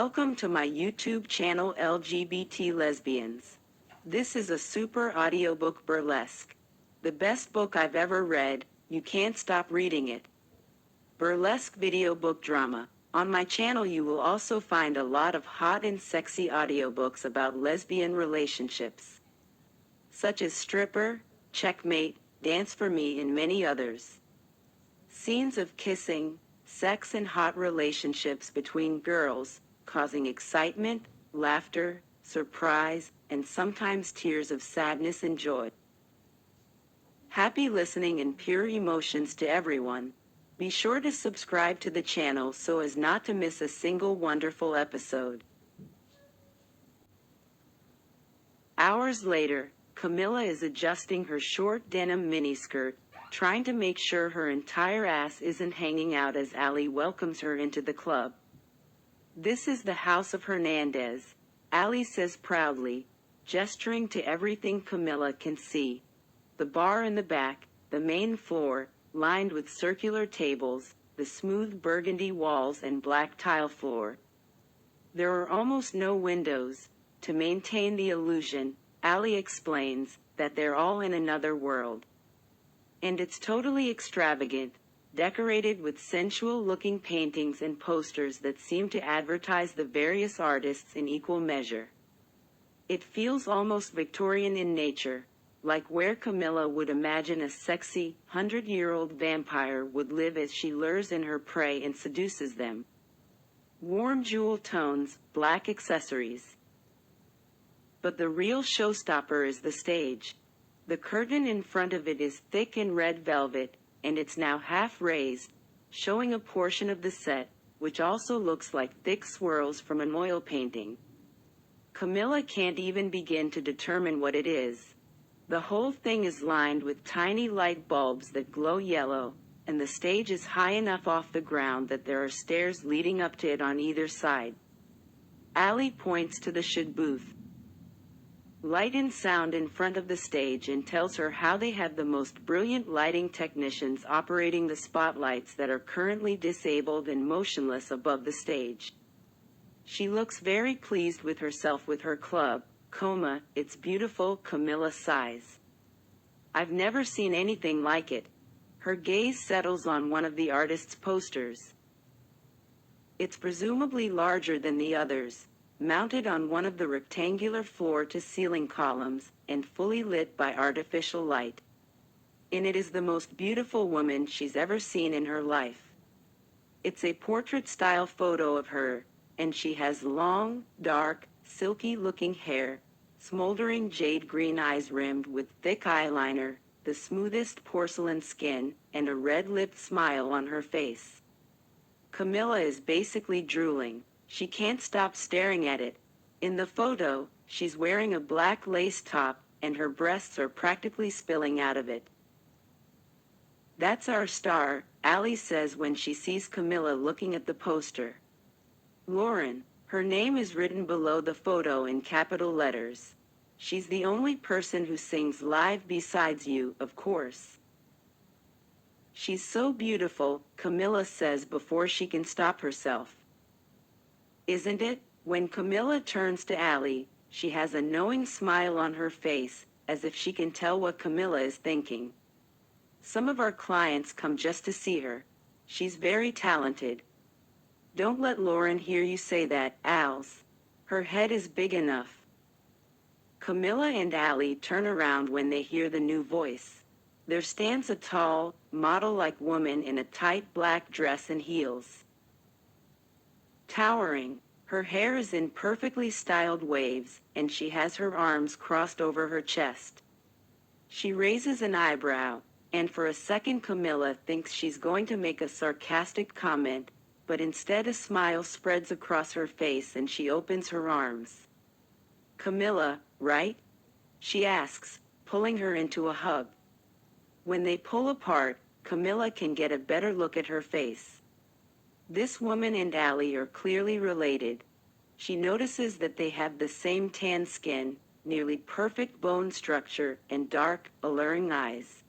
Welcome to my YouTube channel LGBT Lesbians. This is a super audiobook burlesque. The best book I've ever read, you can't stop reading it. Burlesque video book drama. On my channel you will also find a lot of hot and sexy audiobooks about lesbian relationships, such as Stripper, Checkmate, Dance for Me and many others. Scenes of kissing, sex and hot relationships between girls, causing excitement, laughter, surprise, and sometimes tears of sadness and joy. Happy listening and pure emotions to everyone. Be sure to subscribe to the channel so as not to miss a single wonderful episode. Hours later, Camilla is adjusting her short denim miniskirt, trying to make sure her entire ass isn't hanging out as Ali welcomes her into the club. "This is the house of Hernandez," Ali says proudly, gesturing to everything Camilla can see. The bar in the back, the main floor, lined with circular tables, the smooth burgundy walls and black tile floor. There are almost no windows. To maintain the illusion, Ali explains that they're all in another world. And it's totally extravagant, decorated with sensual-looking paintings and posters that seem to advertise the various artists in equal measure. It feels almost Victorian in nature, like where Camilla would imagine a sexy, 100-year-old vampire would live as she lures in her prey and seduces them. Warm jewel tones, black accessories. But the real showstopper is the stage. The curtain in front of it is thick and red velvet, and it's now half raised, showing a portion of the set, which also looks like thick swirls from an oil painting. Camilla can't even begin to determine what it is. The whole thing is lined with tiny light bulbs that glow yellow, and the stage is high enough off the ground that there are stairs leading up to it on either side. Ali points to the shed booth, light and sound in front of the stage, and tells her how they have the most brilliant lighting technicians operating the spotlights that are currently disabled and motionless above the stage. She looks very pleased with herself with her club, it's beautiful, Camilla sighs. I've never seen anything like it. Her gaze settles on one of the artist's posters. It's presumably larger than the others, mounted on one of the rectangular floor-to-ceiling columns, and fully lit by artificial light. In it is the most beautiful woman she's ever seen in her life. It's a portrait-style photo of her, and she has long, dark, silky-looking hair, smoldering jade-green eyes rimmed with thick eyeliner, the smoothest porcelain skin, and a red-lipped smile on her face. Camilla is basically drooling. She can't stop staring at it. In the photo, she's wearing a black lace top, and her breasts are practically spilling out of it. "That's our star," Ali says when she sees Camilla looking at the poster. "Lauren." Her name is written below the photo in capital letters. "She's the only person who sings live besides you, of course." "She's so beautiful," Camilla says before she can stop herself. "Isn't it?" When Camilla turns to Ali, she has a knowing smile on her face, as if she can tell what Camilla is thinking. "Some of our clients come just to see her. She's very talented." "Don't let Lauren hear you say that, Als. Her head is big enough." Camilla and Ali turn around when they hear the new voice. There stands a tall, model-like woman in a tight black dress and heels. Towering, her hair is in perfectly styled waves, and she has her arms crossed over her chest. She raises an eyebrow, and for a second Camilla thinks she's going to make a sarcastic comment, but instead a smile spreads across her face and she opens her arms. "Camilla, right?" she asks, pulling her into a hug. When they pull apart, Camilla can get a better look at her face. This woman and Ali are clearly related. She notices that they have the same tan skin, nearly perfect bone structure, and dark, alluring eyes.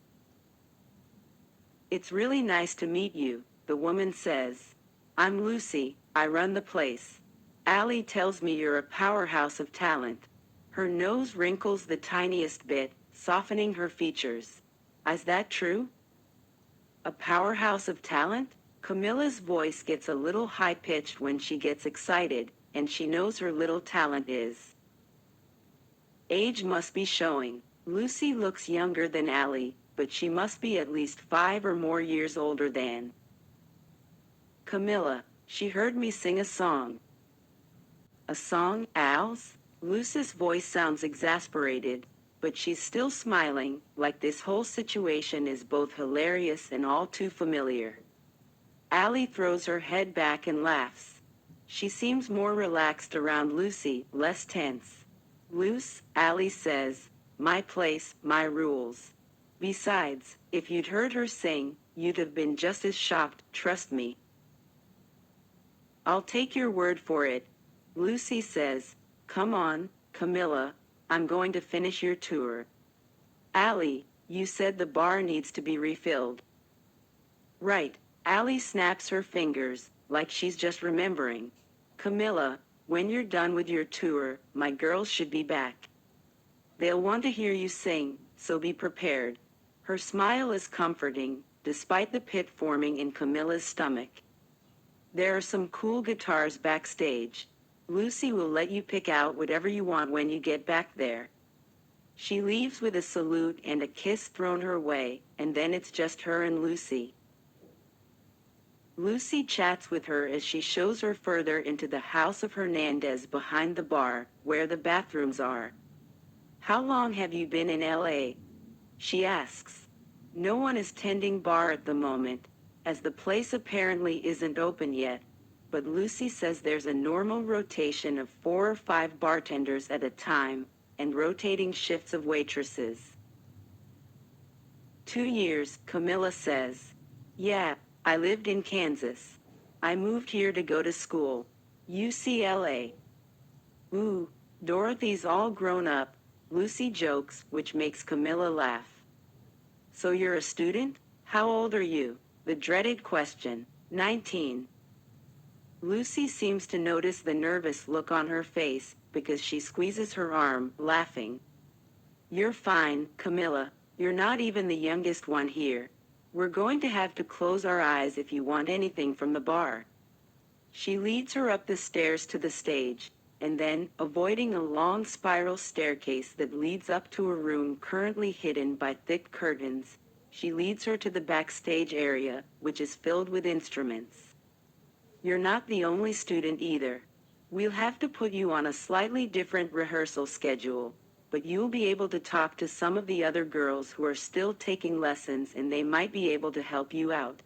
"It's really nice to meet you," the woman says. "I'm Lucy, I run the place." Allie tells me you're a powerhouse of talent. Her nose wrinkles the tiniest bit, softening her features. Is that true? A powerhouse of talent? Camilla's voice gets a little high-pitched when she gets excited, and she knows her little talent is. Age must be showing. Lucy looks younger than Allie, but she must be at least 5 or more years older than. Camilla, she heard me sing a song. A song, Al's? Lucy's voice sounds exasperated, but she's still smiling, like this whole situation is both hilarious and all too familiar. Allie throws her head back and laughs. She seems more relaxed around Lucy, less tense. Luce, Allie says, my place, my rules. Besides, if you'd heard her sing, you'd have been just as shocked, trust me. I'll take your word for it. Lucy says, come on, Camilla, I'm going to finish your tour. Allie, you said the bar needs to be refilled. Right, Allie snaps her fingers, like she's just remembering. Camilla, when you're done with your tour, my girls should be back. They'll want to hear you sing, so be prepared. Her smile is comforting, despite the pit forming in Camilla's stomach. There are some cool guitars backstage. Lucy will let you pick out whatever you want when you get back there. She leaves with a salute and a kiss thrown her way, and then it's just her and Lucy. Lucy chats with her as she shows her further into the house of Hernandez behind the bar, where the bathrooms are. How long have you been in LA? She asks. No one is tending bar at the moment, as the place apparently isn't open yet, but Lucy says there's a normal rotation of 4 or 5 bartenders at a time, and rotating shifts of waitresses. 2 years, Camilla says. Yeah, I lived in Kansas. I moved here to go to school. UCLA. Ooh, Dorothy's all grown up, Lucy jokes, which makes Camilla laugh. So you're a student? How old are you? The dreaded question. 19. Lucy seems to notice the nervous look on her face, because she squeezes her arm, laughing. You're fine, Camilla. You're not even the youngest one here. We're going to have to close our eyes if you want anything from the bar. She leads her up the stairs to the stage, and then, avoiding a long spiral staircase that leads up to a room currently hidden by thick curtains, she leads her to the backstage area, which is filled with instruments. You're not the only student either. We'll have to put you on a slightly different rehearsal schedule, but you'll be able to talk to some of the other girls who are still taking lessons and they might be able to help you out.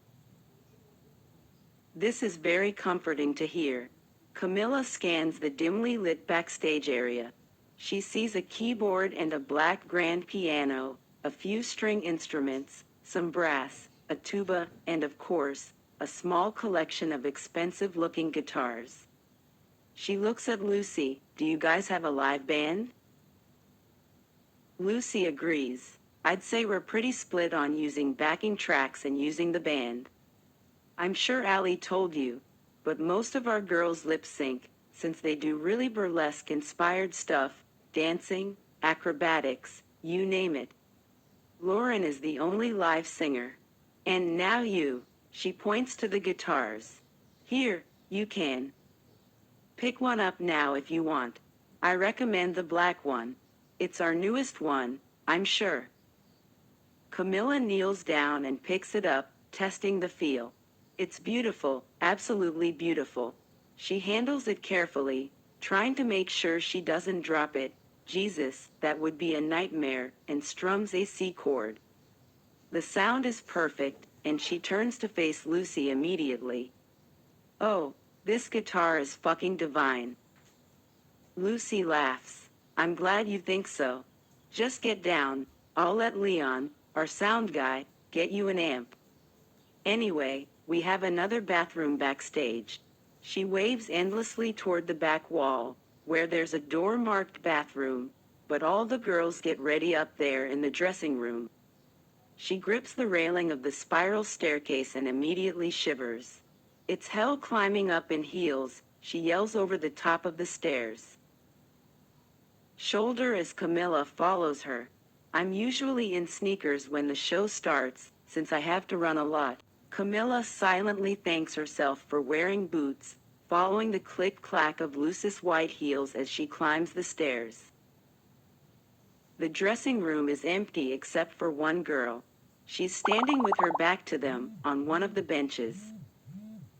This is very comforting to hear. Camilla scans the dimly lit backstage area. She sees a keyboard and a black grand piano, a few string instruments, some brass, a tuba, and of course, a small collection of expensive-looking guitars. She looks at Lucy. Do you guys have a live band? Lucy agrees. I'd say we're pretty split on using backing tracks and using the band. I'm sure Allie told you, but most of our girls lip sync, since they do really burlesque-inspired stuff, dancing, acrobatics, you name it. Lauren is the only live singer. And now you. She points to the guitars. Here, you can. Pick one up now if you want. I recommend the black one. It's our newest one, I'm sure. Camilla kneels down and picks it up, testing the feel. It's beautiful, absolutely beautiful. She handles it carefully, trying to make sure she doesn't drop it. Jesus, that would be a nightmare, and strums a C chord. The sound is perfect, and she turns to face Lucy immediately. Oh, this guitar is fucking divine. Lucy laughs. I'm glad you think so. Just get down. I'll let Leon, our sound guy, get you an amp. Anyway, we have another bathroom backstage. She waves endlessly toward the back wall, where there's a door marked bathroom, but all the girls get ready up there in the dressing room. She grips the railing of the spiral staircase and immediately shivers. It's hell climbing up in heels, she yells over the top of the stairs. Shoulder as Camilla follows her. I'm usually in sneakers when the show starts, since I have to run a lot. Camilla silently thanks herself for wearing boots, following the click-clack of Lucy's white heels as she climbs the stairs. The dressing room is empty except for one girl. She's standing with her back to them, on one of the benches.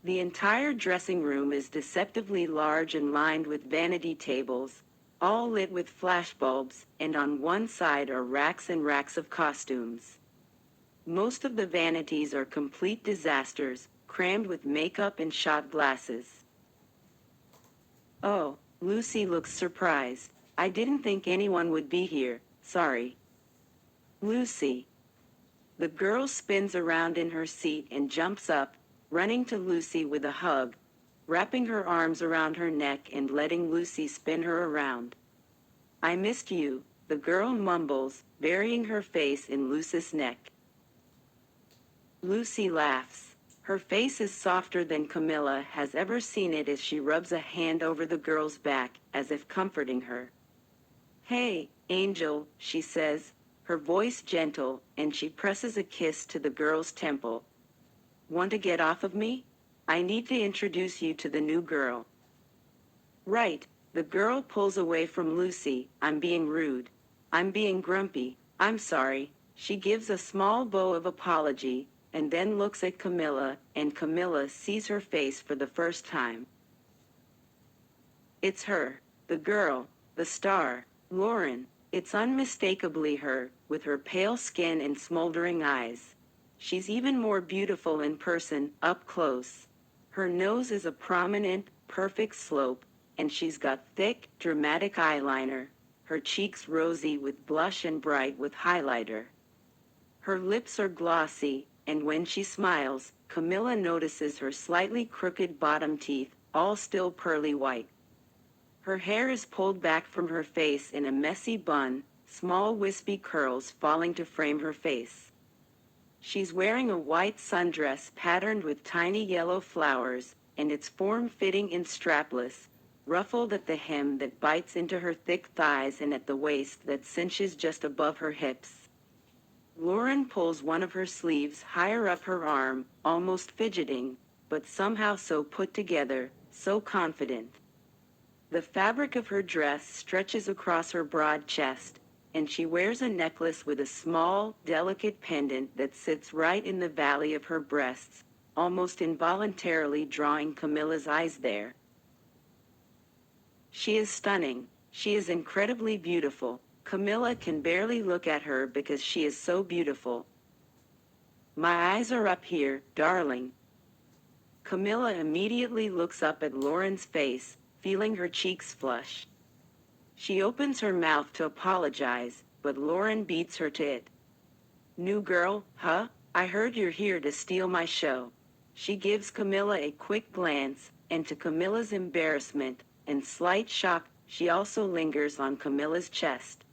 The entire dressing room is deceptively large and lined with vanity tables, all lit with flashbulbs, and on one side are racks and racks of costumes. Most of the vanities are complete disasters, crammed with makeup and shot glasses. Oh, Lucy looks surprised. I didn't think anyone would be here, sorry. Lucy. The girl spins around in her seat and jumps up, running to Lucy with a hug, wrapping her arms around her neck and letting Lucy spin her around. I missed you, the girl mumbles, burying her face in Lucy's neck. Lucy laughs. Her face is softer than Camilla has ever seen it as she rubs a hand over the girl's back, as if comforting her. Hey, Angel, she says, her voice gentle, and she presses a kiss to the girl's temple. Want to get off of me? I need to introduce you to the new girl. Right, the girl pulls away from Lucy. I'm being rude. I'm being grumpy. I'm sorry. She gives a small bow of apology, and then looks at Camilla, and Camilla sees her face for the first time. It's her, the girl, the star, Lauren. It's unmistakably her, with her pale skin and smoldering eyes. She's even more beautiful in person, up close. Her nose is a prominent, perfect slope, and she's got thick, dramatic eyeliner, her cheeks rosy with blush and bright with highlighter. Her lips are glossy, and when she smiles, Camilla notices her slightly crooked bottom teeth, all still pearly white. Her hair is pulled back from her face in a messy bun, small wispy curls falling to frame her face. She's wearing a white sundress patterned with tiny yellow flowers, and it's form-fitting and strapless, ruffled at the hem that bites into her thick thighs and at the waist that cinches just above her hips. Lauren pulls one of her sleeves higher up her arm, almost fidgeting, but somehow so put together, so confident. The fabric of her dress stretches across her broad chest, and she wears a necklace with a small, delicate pendant that sits right in the valley of her breasts, almost involuntarily drawing Camilla's eyes there. She is stunning. She is incredibly beautiful. Camilla can barely look at her because she is so beautiful. My eyes are up here, darling. Camilla immediately looks up at Lauren's face, feeling her cheeks flush. She opens her mouth to apologize, but Lauren beats her to it. New girl, huh? I heard you're here to steal my show. She gives Camilla a quick glance, and to Camilla's embarrassment and slight shock, she also lingers on Camilla's chest.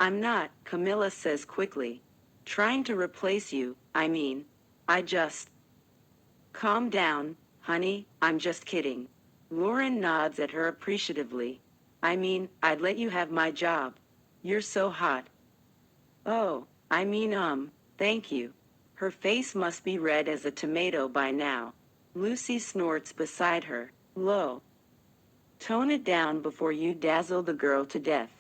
I'm not, Camilla says quickly. Trying to replace you, I just... Calm down, honey, I'm just kidding. Lauren nods at her appreciatively. I'd let you have my job. You're so hot. Oh, thank you. Her face must be red as a tomato by now. Lucy snorts beside her. Low. Tone it down before you dazzle the girl to death.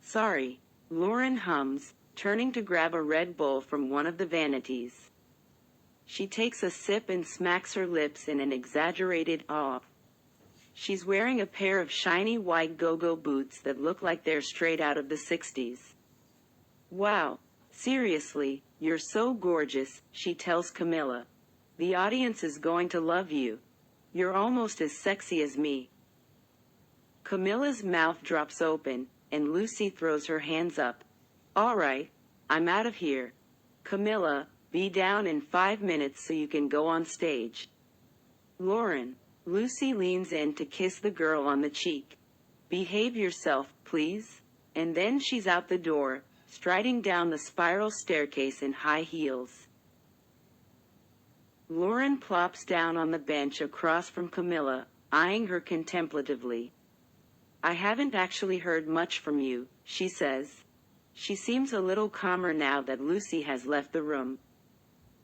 Sorry, Lauren hums, turning to grab a Red Bull from one of the vanities. She takes a sip and smacks her lips in an exaggerated awe. She's wearing a pair of shiny white go-go boots that look like they're straight out of the 60s. Wow, seriously, you're so gorgeous, she tells Camilla. The audience is going to love you. You're almost as sexy as me. Camilla's mouth drops open, and Lucy throws her hands up. All right, I'm out of here. Camilla, be down in 5 minutes so you can go on stage. Lauren. Lucy leans in to kiss the girl on the cheek. Behave yourself, please. And then she's out the door, striding down the spiral staircase in high heels. Lauren plops down on the bench across from Camilla, eyeing her contemplatively. I haven't actually heard much from you, she says. She seems a little calmer now that Lucy has left the room.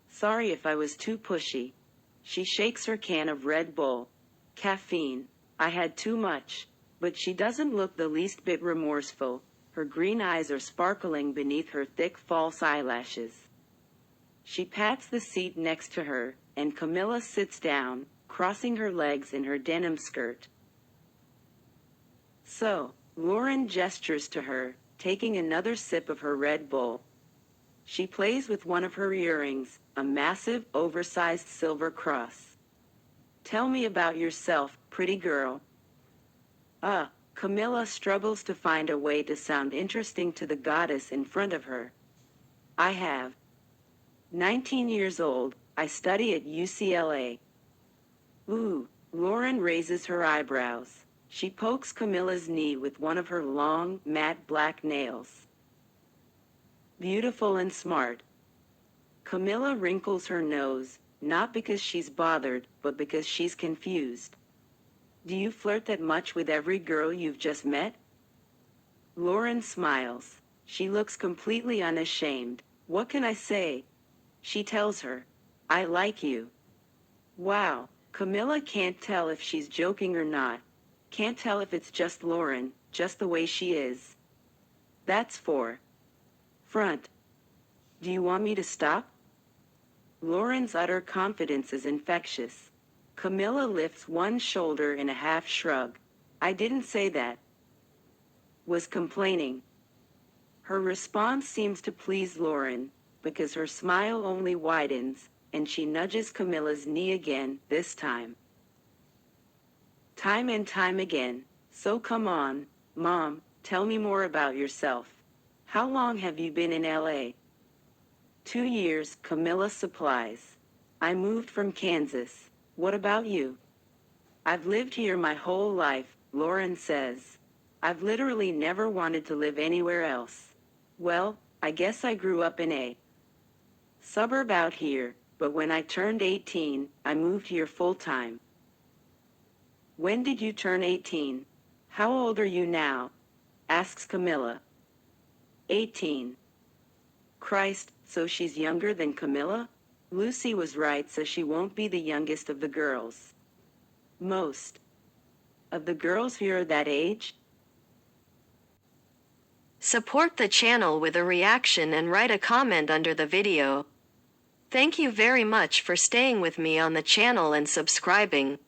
Sorry if I was too pushy. She shakes her can of Red Bull. Caffeine. I had too much. But she doesn't look the least bit remorseful. Her green eyes are sparkling beneath her thick false eyelashes. She pats the seat next to her, and Camilla sits down, crossing her legs in her denim skirt. So, Lauren gestures to her, taking another sip of her Red Bull. She plays with one of her earrings, a massive, oversized silver cross. Tell me about yourself, pretty girl. Camilla struggles to find a way to sound interesting to the goddess in front of her. I have 19 years old, I study at UCLA. Ooh, Lauren raises her eyebrows. She pokes Camilla's knee with one of her long, matte black nails. Beautiful and smart. Camilla wrinkles her nose, not because she's bothered, but because she's confused. Do you flirt that much with every girl you've just met? Lauren smiles. She looks completely unashamed. What can I say? She tells her, I like you. Wow, Camilla can't tell if she's joking or not. Can't tell if it's just Lauren, just the way she is. That's for front. Do you want me to stop? Lauren's utter confidence is infectious. Camilla lifts one shoulder in a half shrug. I didn't say that. Was complaining. Her response seems to please Lauren, because her smile only widens, and she nudges Camilla's knee again, this time. Time and time again. So come on, Mom, tell me more about yourself. How long have you been in LA? 2 years, Camilla supplies. I moved from Kansas. What about you? I've lived here my whole life, Lauren says. I've literally never wanted to live anywhere else. Well, I guess I grew up in a suburb out here, but when I turned 18, I moved here full-time. When did you turn 18? How old are you now? Asks Camilla. 18. Christ, so she's younger than Camilla? Lucy was right, so she won't be the youngest of the girls. Most of the girls here are that age? Support the channel with a reaction and write a comment under the video. Thank you very much for staying with me on the channel and subscribing.